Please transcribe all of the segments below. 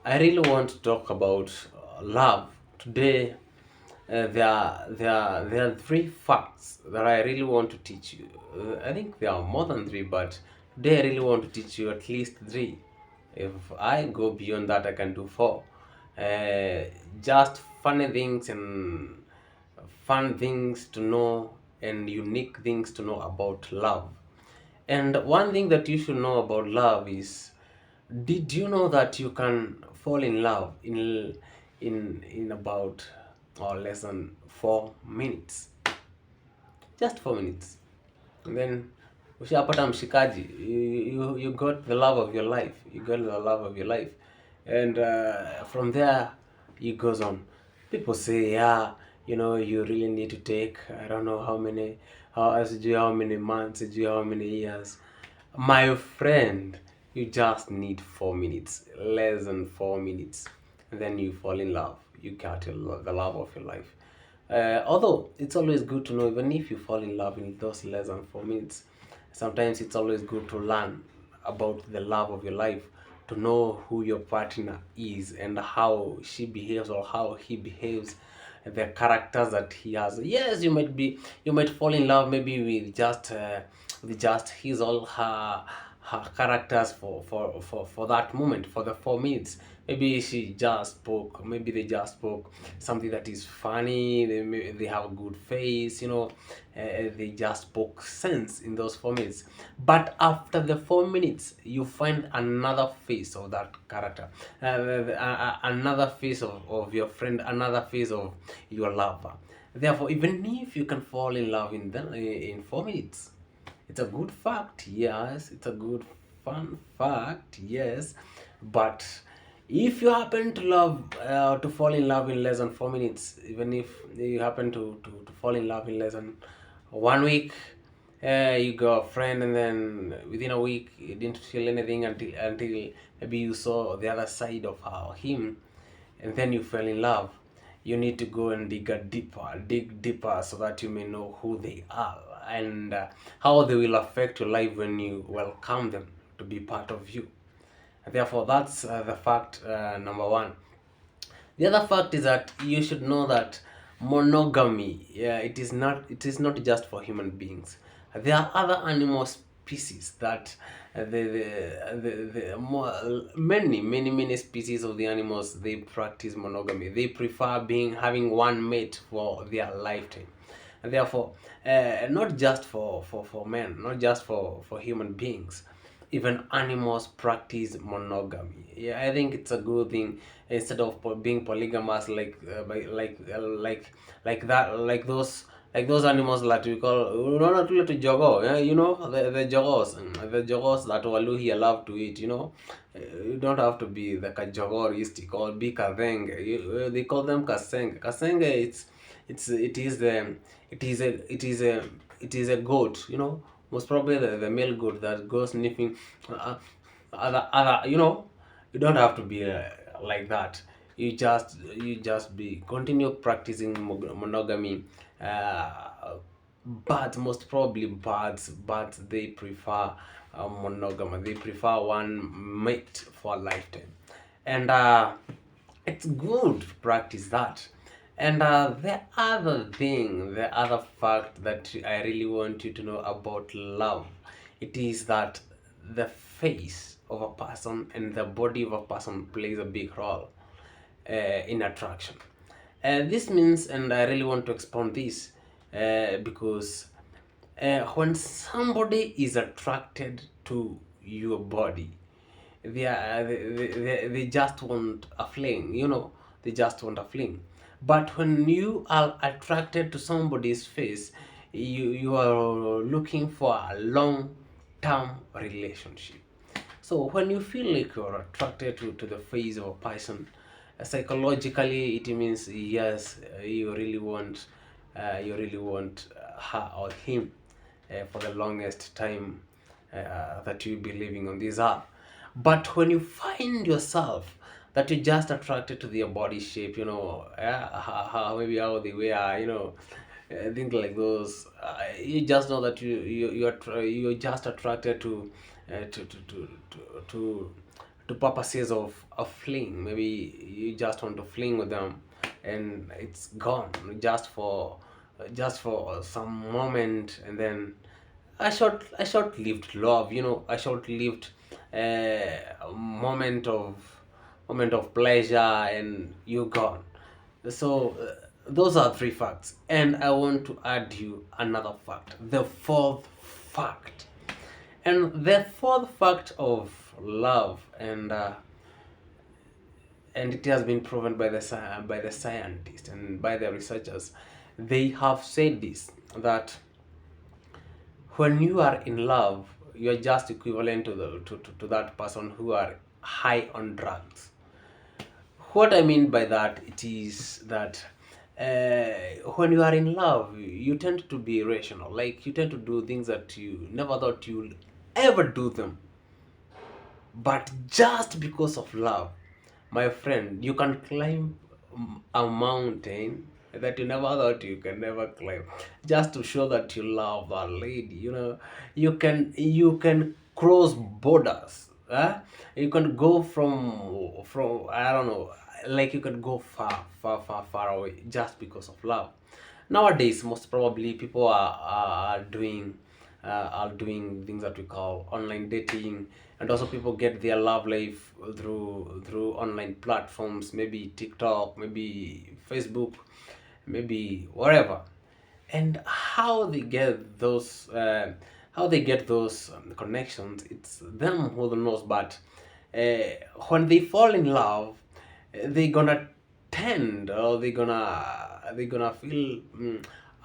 I really want to talk about love today. There are three facts that I really want to teach you. I think there are more than three, but today I really want to teach you at least three. If I go beyond that, I can do four. Uh, just funny things and fun things to know and unique things to know about love. And one thing that you should know about love is, did you know that you can fall in love in about or less than 4 minutes? Just 4 minutes. And then ushapata mshikaji, you got the love of your life. You got the love of your life. And from there it goes on. People say, yeah, you really need to take, I don't know how many months, how many years. My friend, you just need 4 minutes, less than 4 minutes, and then you fall in love. You got the love of your life. Although it's always good to know, even if you fall in love in those less than 4 minutes, sometimes it's always good to learn about the love of your life, to know who your partner is and how she behaves or how he behaves, the characters that he has. Yes, you might fall in love maybe with just his or her characters for that moment, for the 4 minutes. Maybe she just spoke, maybe they just spoke something that is funny, they have a good face, they just spoke sense in those 4 minutes. But after the 4 minutes, you find another face of that character, another face of your friend, another face of your lover. Therefore, even if you can fall in love in 4 minutes, it's a good fact, yes. It's a good fun fact, yes. But if you happen to to fall in love in less than 4 minutes, even if you happen to fall in love in less than 1 week, you got a friend, and then within a week you didn't feel anything until maybe you saw the other side of her or him, and then you fell in love. You need to go and dig deeper, so that you may know who they are and how they will affect your life when you welcome them to be part of you. Therefore, that's the fact number one. The other fact is that you should know that monogamy, yeah, it is not just for human beings. There are other animal species that the more, many species of the animals, they practice monogamy. They prefer having one mate for their lifetime. And therefore, not just for men, not just for human beings, even animals practice monogamy. Yeah, I think it's a good thing, instead of being polygamous, like that, like those animals that we call unaona tule tujogo, yeah, the jogos, the jogos that Waluhya love to eat. You don't have to be the kajogoristic or be kavenge. They call them kasenge. Kasenge, it is a it is a it is a goat, most probably the male goat that goes sniffing uh, other. You don't have to be like that. You just be continue practicing monogamy. But most probably birds, they prefer monogamy. They prefer one mate for a lifetime, and it's good to practice that. And the other fact that I really want you to know about love, it is that the face of a person and the body of a person plays a big role in attraction. This means, and I really want to expound this, because when somebody is attracted to your body, they just want a fling, they just want a fling. But when you are attracted to somebody's face, you are looking for a long term relationship. So when you feel like you're attracted to the face of a person, psychologically it means, yes, you really want her or him for the longest time that you'll be living on this earth. But when you find yourself that you're just attracted to their body shape, maybe how they wear, things like those, you just know that you're just attracted to to purposes of a fling. Maybe you just want to fling with them, and it's gone just for some moment, and then a short-lived love, a short-lived moment of pleasure, and you're gone. So those are three facts, and I want to add you another fact, the fourth fact. And the fourth fact of love, and it has been proven by the scientists and by the researchers. They have said this, that when you are in love, you are just equivalent to that person who are high on drugs. What I mean by that, it is that when you are in love, you tend to be irrational. Like, you tend to do things that you never thought you'll ever do them, but just because of love. My friend, you can climb a mountain that you never thought you can never climb, just to show that you love that lady. You can cross borders. You can go from I don't know, like, you can go far, far, far, far away just because of love. Nowadays, most probably, people are doing things that we call online dating, and also people get their love life through online platforms, maybe TikTok, maybe Facebook, maybe wherever. And how they get those connections, it's them who knows. But when they fall in love, they gonna tend, or they gonna feel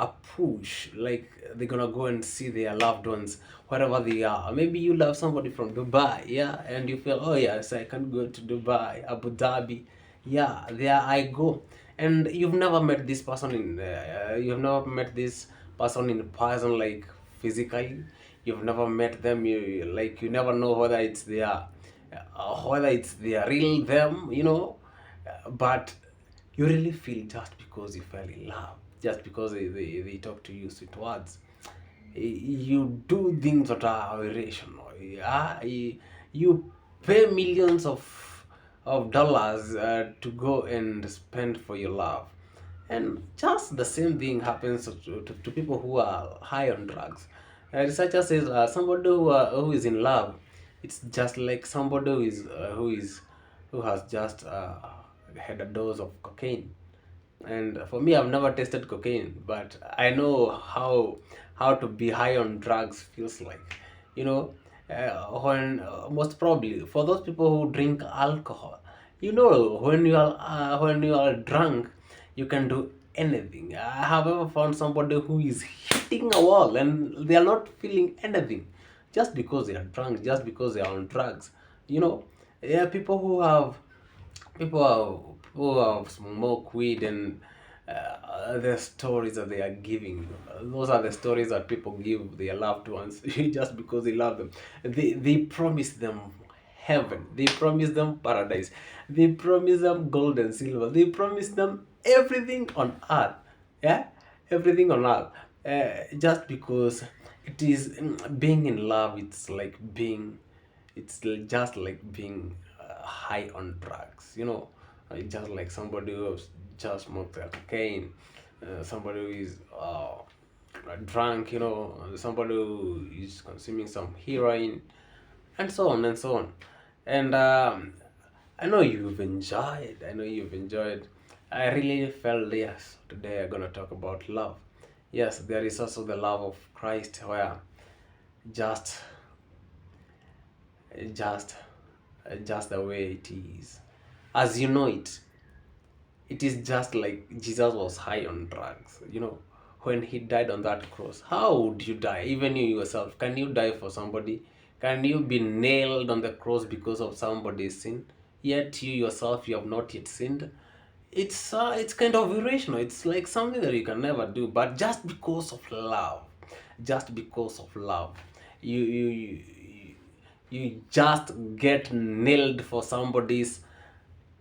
a push, like they're gonna go and see their loved ones wherever they are. Maybe you love somebody from Dubai, yeah, and you feel, oh yes, I can go to Dubai, Abu Dhabi, yeah, there I go. And you've never met this person in person, like physically. You've never met them. You never know whether it's their real them, but you really feel, just because you fell in love, just because they talk to you sweet words. You do things that are irrational. Yeah, you pay millions of dollars to go and spend for your love. And just the same thing happens to people who are high on drugs. Researcher says somebody who is in love, it's just like somebody who has just had a dose of cocaine. And for me, I've never tasted cocaine, but I know how to be high on drugs feels like. You know, when most probably for those people who drink alcohol, when you are drunk, you can do anything. I have ever found somebody who is hitting a wall and they are not feeling anything, just because they are drunk, just because they are on drugs. You know, yeah, people who have smoked weed, and the stories that they are giving you. Those are the stories that people give their loved ones just because they love them. They promise them heaven. They promise them paradise. They promise them gold and silver. They promise them everything on earth. Yeah, everything on earth. Just because it is being in love. Just like being high on drugs, just like somebody who's just smoked cocaine, somebody who is drunk, somebody who is consuming some heroin, and so on and so on. And I know you've enjoyed. I really felt, yes, today I'm gonna talk about love. Yes, there is also the love of Christ, where just just just the way it is, as you know it is just like Jesus was high on drugs. When he died on that cross, how would you die? Even you yourself, can you die for somebody? Can you be nailed on the cross because of somebody's sin, yet you yourself, you have not yet sinned? It's kind of irrational. It's like something that you can never do, but just because of love, just because of love, you you you, you just get nailed for somebody's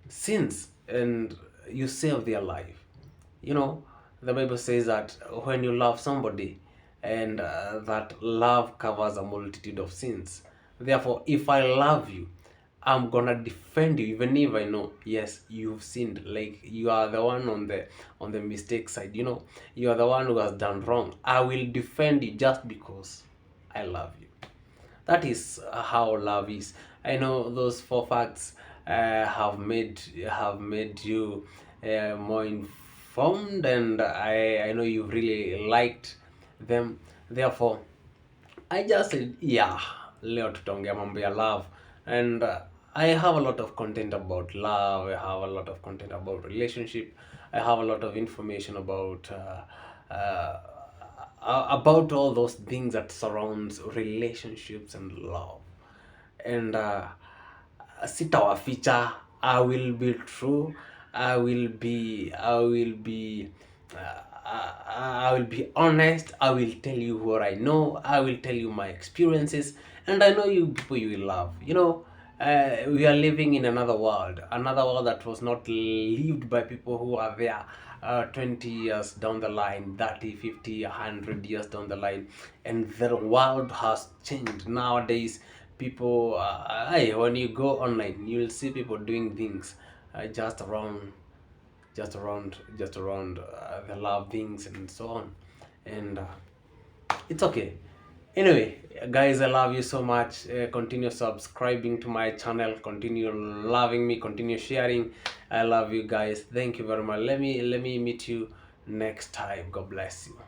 sins, and you save their life. you know the Bible says that when you love somebody, and that love covers a multitude of sins. Therefore, if I love you, I'm gonna defend you even if I know, yes, you've sinned. Like, you are the one on the mistake side, you know, you are the one who has done wrong. I will defend you just because I love you. That is how love is. I know those four facts have made you more informed, and I know you really liked them. Therefore, I just said, yeah, leo tutaongea mambo ya love, and I have a lot of content about love. I have a lot of content about relationship. I have a lot of information about all those things that surrounds relationships and love. And sitawaficha. I will be true. I will be honest. I will tell you what I know. I will tell you my experiences, and I know you people you will love. You know, we are living in another world that was not lived by people who are there 20 years down the line, 30, 50, 100 years down the line, and the world has changed. Nowadays, people, when you go online, you will see people doing things just around the love things and so on, and it's okay. Anyway, guys, I love you so much. Continue subscribing to my channel, continue loving me, continue sharing. I love you guys. Thank you very much. Let me meet you next time. God bless you.